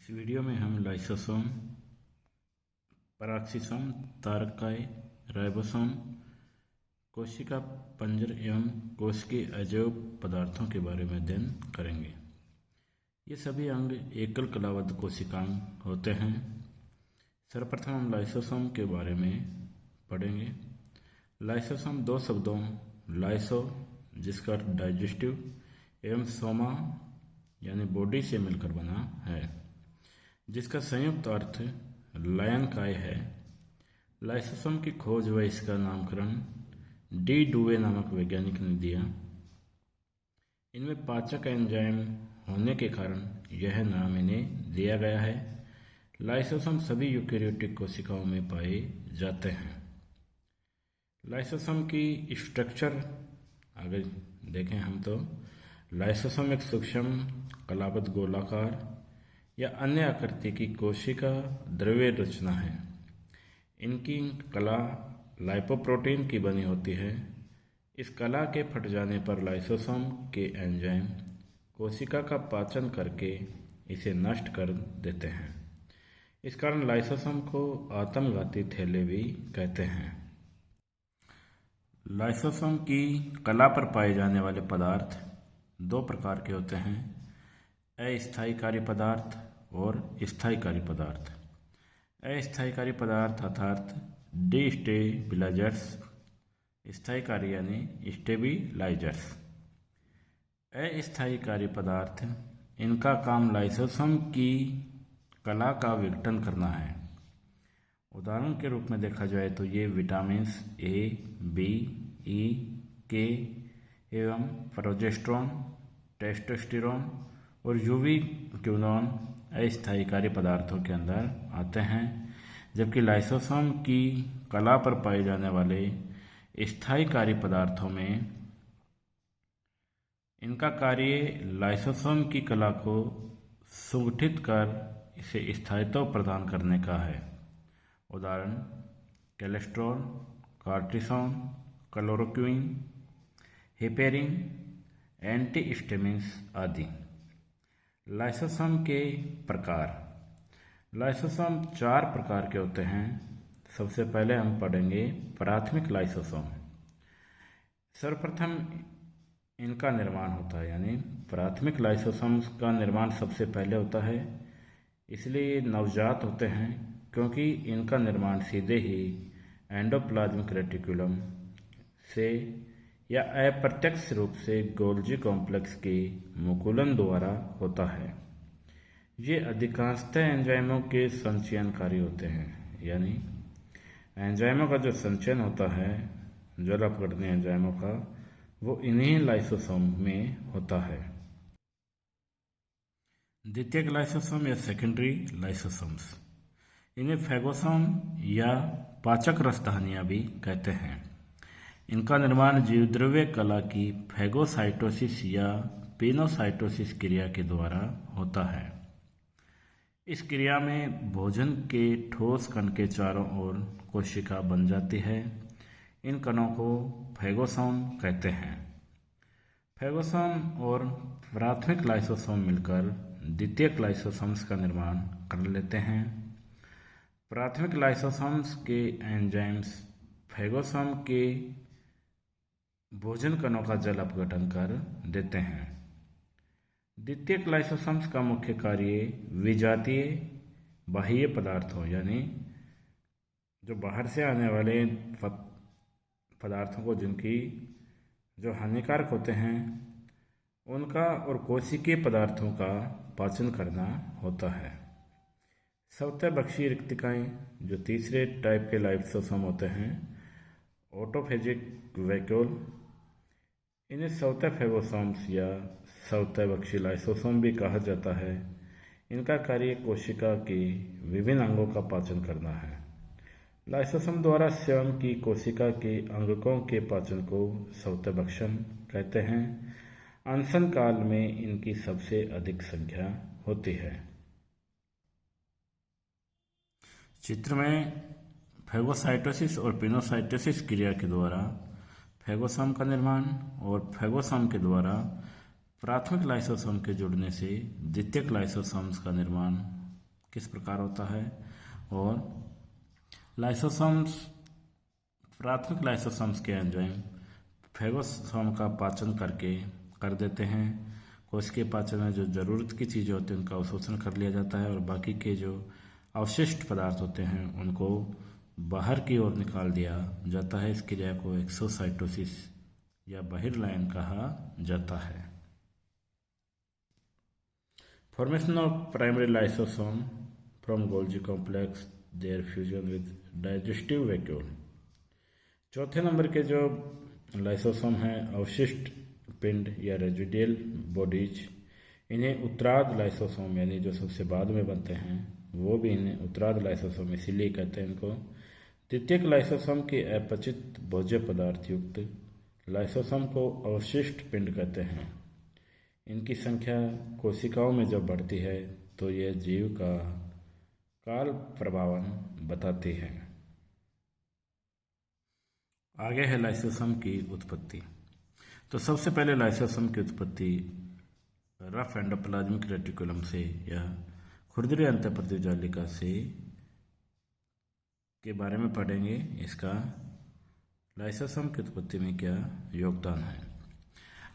इस वीडियो में हम लाइसोसोम, पैराक्सीसोम, तारकाय, राइबोसोम, कोशिका पंजर एवं कोशिकीय अजैव पदार्थों के बारे में अध्ययन करेंगे। ये सभी अंग एकल कलाबद्ध कोशिकांग होते हैं। सर्वप्रथम हम लाइसोसोम के बारे में पढ़ेंगे। लाइसोसोम दो शब्दों लाइसो जिसका अर्थ डाइजेस्टिव एवं सोमा यानी बॉडी से मिलकर बना है, जिसका संयुक्त अर्थ लायन काय है। लाइसोसोम की खोज व इसका नामकरण डी डुवे नामक वैज्ञानिक ने दिया। इनमें पाचक एंजाइम होने के कारण यह नाम इन्हें दिया गया है। लाइसोसोम सभी यूकेरियोटिक कोशिकाओं में पाए जाते हैं। लाइसोसोम की स्ट्रक्चर अगर देखें हम तो लाइसोसोम एक सूक्ष्म कलाबद्ध गोलाकार या अन्य आकृति की कोशिका द्रव्य रचना है। इनकी कला लाइपोप्रोटीन की बनी होती है। इस कला के फट जाने पर लाइसोसोम के एंजाइम कोशिका का पाचन करके इसे नष्ट कर देते हैं। इस कारण लाइसोसोम को आत्मघाती थैले भी कहते हैं। लाइसोसोम की कला पर पाए जाने वाले पदार्थ दो प्रकार के होते हैं, अस्थायी कार्य पदार्थ और स्थायी कार्य पदार्थ। अस्थायी कार्य पदार्थ अर्थात डिस्टेबिलाइजर्स, स्थायी कार्य यानी स्टेबिलाइजर्स। अस्थायी कार्य पदार्थ इनका काम लाइसोसोम की कला का विघटन करना है। उदाहरण के रूप में देखा जाए तो ये विटामिन ए, बी, ई, के एवं प्रोजेस्टेरोन, टेस्टोस्टेरोन और यूवी क्विनोन अस्थायी कार्य पदार्थों के अंदर आते हैं, जबकि लाइसोसोम की कला पर पाए जाने वाले स्थायी कार्य पदार्थों में इनका कार्य लाइसोसोम की कला को सुगठित कर इसे स्थायित्व प्रदान करने का है। उदाहरण cholesterol, cortisone, chloroquine, heparin, antihistamines आदि। लाइसोसोम के प्रकार। लाइसोसोम चार प्रकार के होते हैं। सबसे पहले हम पढ़ेंगे प्राथमिक लाइसोसोम। सर्वप्रथम इनका निर्माण होता है, यानी प्राथमिक लाइसोसोम्स का निर्माण सबसे पहले होता है। इसलिए नवजात होते हैं क्योंकि इनका निर्माण सीधे ही एंडोप्लाज्मिक रेटिकुलम से या अप्रत्यक्ष रूप से गोल्जी कॉम्प्लेक्स के मुकुलन द्वारा होता है। ये अधिकांशतः एंजाइमों के संचयनकारी होते हैं, यानी एंजाइमों का जो संचयन होता है ज्वालापकड़नी एंजाइमों का, वो इन्हीं लाइसोसोम में होता है। द्वितीयक लाइसोसोम या सेकेंडरी लाइसोसोम्स, इन्हें फैगोसोम या पाचक रसधानियाँ भी कहते हैं। इनका निर्माण जीवद्रव्य कला की फैगोसाइटोसिस या पिनोसाइटोसिस क्रिया के द्वारा होता है। इस क्रिया में भोजन के ठोस कण के चारों ओर कोशिका बन जाती है। इन कणों को फैगोसोम कहते हैं। फैगोसोम और प्राथमिक लाइसोसोम मिलकर द्वितीयक लाइसोसोम्स का निर्माण कर लेते हैं। प्राथमिक लाइसोसोम्स के एंजाइम्स फैगोसोम के भोजन कणों का जल अपघटन कर देते हैं। द्वितीयक लाइसोसोम्स का मुख्य कार्य विजातीय बाह्य पदार्थों, यानी जो बाहर से आने वाले पदार्थों को जिनकी जो हानिकारक होते हैं उनका और कोशिकीय पदार्थों का पाचन करना होता है। स्वतःबक्षीय रिक्तिकाएं जो तीसरे टाइप के लाइसोसोम होते हैं, ऑटोफेजिक वैक्यूल, इन्हें स्वतः फैगोसोम्स या स्वतःबक्षीय लाइसोसोम भी कहा जाता है। इनका कार्य कोशिका के विभिन्न अंगों का पाचन करना है। लाइसोसोम द्वारा स्वयं की कोशिका के अंगकों के पाचन को स्वतःभक्षण कहते हैं। अनशन काल में इनकी सबसे अधिक संख्या होती है। चित्र में फैगोसाइटोसिस और पिनोसाइटोसिस क्रिया के द्वारा फैगोसोम का निर्माण और फैगोसोम के द्वारा प्राथमिक लाइसोसोम के जुड़ने से द्वितीयक लाइसोसोम्स का निर्माण किस प्रकार होता है। और लाइसोसोम्स, प्राथमिक लाइसोसोम्स के एंजाइम फेगोसोम का पाचन कर देते हैं। कोशिकीय पाचन में जो ज़रूरत की चीज़ें होती हैं उनका अवशोषण कर लिया जाता है और बाकी के जो अवशिष्ट पदार्थ होते हैं उनको बाहर की ओर निकाल दिया जाता है। इस क्रिया को एक्सोसाइटोसिस या बहिर्लायन कहा जाता है। Formation of primary lysosome from Golgi complex, their fusion with digestive vacuole. चौथे नंबर के जो लाइसोसोम हैं, अवशिष्ट पिंड या रेजिडियल बॉडीज, इन्हें उत्तरार्ध लाइसोसोम यानी जो सबसे बाद में बनते हैं वो भी इन्हें उत्तरार्ध लाइसोसोम इसीलिए कहते हैं इनको। द्वितीयक लाइसोसोम की अपचित भोज्य पदार्थ युक्त लाइसोसोम को अवशिष्ट पिंड कहते हैं। इनकी संख्या कोशिकाओं में जब बढ़ती है तो यह जीव का काल प्रभावन बताती है। आगे है लाइसोसोम की उत्पत्ति। तो सबसे पहले लाइसोसोम की उत्पत्ति रफ एंडोप्लाज्मिक रेटिकुलम से या खुरदरी अंतःप्रद्युजालिका से के बारे में पढ़ेंगे। इसका लाइसोसोम की उत्पत्ति में क्या योगदान है।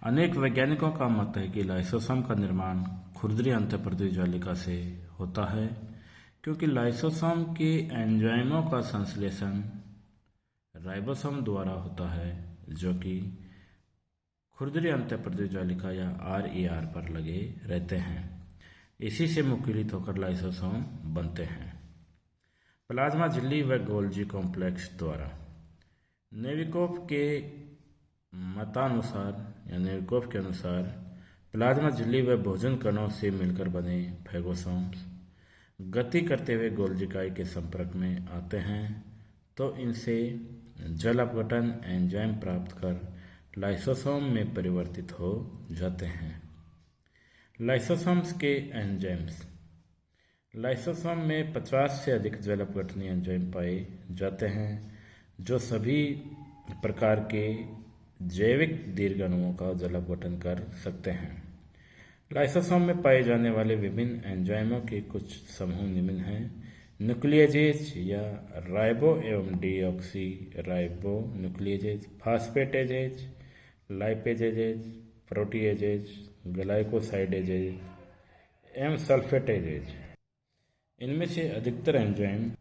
अनेक वैज्ञानिकों का मत है कि लाइसोसोम का निर्माण खुरदरी अंतःप्रद्युजालिका से होता है, क्योंकि लाइसोसोम के एंजाइमों का संश्लेषण राइबोसोम द्वारा होता है, जो कि खुरदरी अंतःप्रद्युजालिका या RER पर लगे रहते हैं। इसी से मुकुलित होकर लाइसोसोम बनते हैं प्लाज्मा झिल्ली व गोल्जी कॉम्प्लेक्स द्वारा। नेविकोव के मतानुसार या नेविकोव के अनुसार प्लाज्मा झिल्ली व भोजन कणों से मिलकर बने फेगोसोम्स गति करते हुए गोल्जिकाई के संपर्क में आते हैं तो इनसे जल अपघटन एंजाइम प्राप्त कर लाइसोसोम में परिवर्तित हो जाते हैं। लाइसोसोम्स के एंजाइम्स। लाइसोसोम में 50 से अधिक जल अपघटनीय एंजाइम पाए जाते हैं जो सभी प्रकार के जैविक दीर्घ अणुओं का जल अपघटन कर सकते हैं। लाइसोसोम में पाए जाने वाले विभिन्न एंजाइमों के कुछ समूह निम्न हैं: न्यूक्लियेजेज या राइबो एवं डीऑक्सी राइबो न्यूक्लियेजेज, फास्फेटेजेज, लाइपेजेजेज, प्रोटीएजेज, ग्लाइकोसाइडेजेज एवं सल्फेटेजेज। इनमें से अधिकतर एंजाइम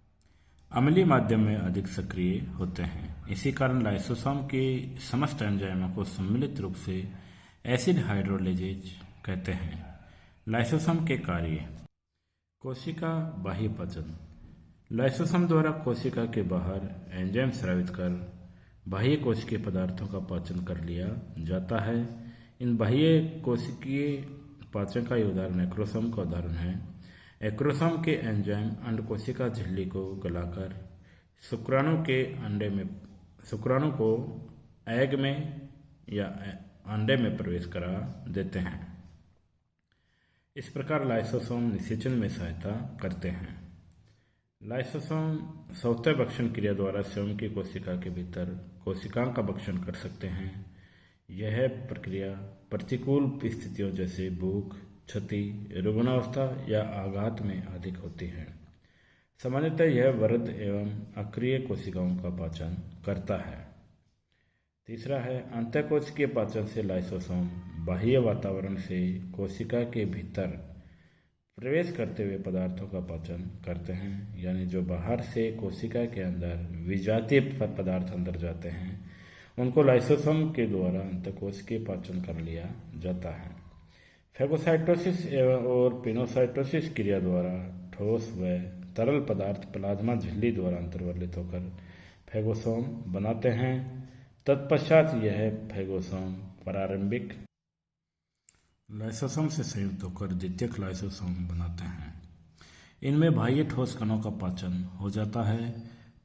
अम्लीय माध्यम में अधिक सक्रिय होते हैं। इसी कारण लाइसोसोम के समस्त एंजाइमों को सम्मिलित रूप से एसिड हाइड्रोलेजेज कहते हैं। लाइसोसोम के कार्य। कोशिका बाह्य पाचन। लाइसोसोम द्वारा कोशिका के बाहर एंजाइम स्रावित कर बाह्य कोशिकीय पदार्थों का पाचन कर लिया जाता है। इन बाह्य कोशिकीय पाचन का उदाहरण एक्रोसोम का उदाहरण है। एक्रोसोम के एंजाइम अंडकोशिका झिल्ली को गलाकर शुक्राणु को एग में या अंडे में प्रवेश करा देते हैं। इस प्रकार लाइसोसोम निषेचन में सहायता करते हैं। लाइसोसोम स्वतः भक्षण क्रिया द्वारा स्वयं की कोशिका के भीतर कोशिकाओं का भक्षण कर सकते हैं। यह प्रक्रिया प्रतिकूल स्थितियों जैसे भूख, क्षति, रुग्णावस्था या आघात में अधिक होती है। सामान्यतः यह वृद्ध एवं अक्रिय कोशिकाओं का पाचन करता है। तीसरा है अंतःकोशिकीय पाचन से लाइसोसोम बाह्य वातावरण से कोशिका के भीतर प्रवेश करते हुए पदार्थों का पाचन करते हैं, यानी जो बाहर से कोशिका के अंदर विजातीय पदार्थ अंदर जाते हैं उनको लाइसोसोम के द्वारा अंतःकोशिकीय पाचन कर लिया जाता है। फेगोसाइटोसिस और पिनोसाइटोसिस क्रिया द्वारा ठोस व तरल पदार्थ प्लाज्मा झिल्ली द्वारा अंतर्वलित होकर फेगोसोम बनाते हैं। तत्पश्चात यह फेगोसोम प्रारंभिक लाइसोसोम से संयुक्त होकर द्वितीयक लाइसोसोम बनाते हैं। इनमें बाह्य ठोस कणों का पाचन हो जाता है।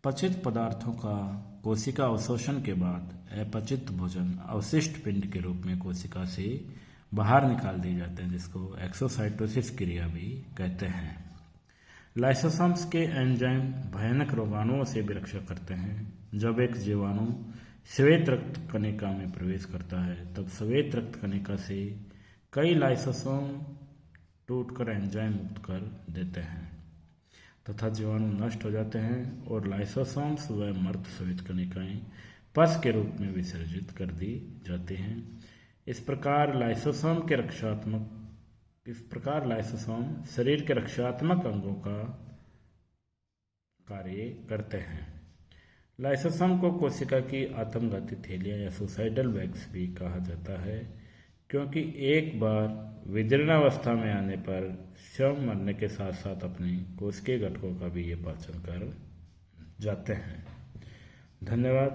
पचित पदार्थों का कोशिका अवशोषण के बाद अपचित भोजन अवशिष्ट पिंड के रूप में कोशिका से बाहर निकाल दिए जाते हैं, जिसको एक्सोसाइटोसिस क्रिया भी कहते हैं। लाइसोसोम्स के एंजाइम भयानक रोगाणुओं से भी रक्षा करते हैं। जब एक जीवाणु श्वेत रक्त कणिका में प्रवेश करता है तब श्वेत रक्त कणिका से कई लाइसोसोम टूटकर एंजाइम मुक्त कर देते हैं। तथा जीवाणु नष्ट हो जाते हैं और लाइसोसोम्स व मृत स्वेद कणिकाएं पस के रूप में विसर्जित कर दी जाती हैं। इस प्रकार लाइसोसोम शरीर के रक्षात्मक अंगों का कार्य करते हैं। लाइसोसोम को कोशिका की आत्मघाती थैलियां या सुसाइडल बैग्स भी कहा जाता है, क्योंकि एक बार विदीर्णावस्था में आने पर स्वयं मरने के साथ साथ अपने कोशिकीय घटकों का भी ये पाचन कर जाते हैं। धन्यवाद।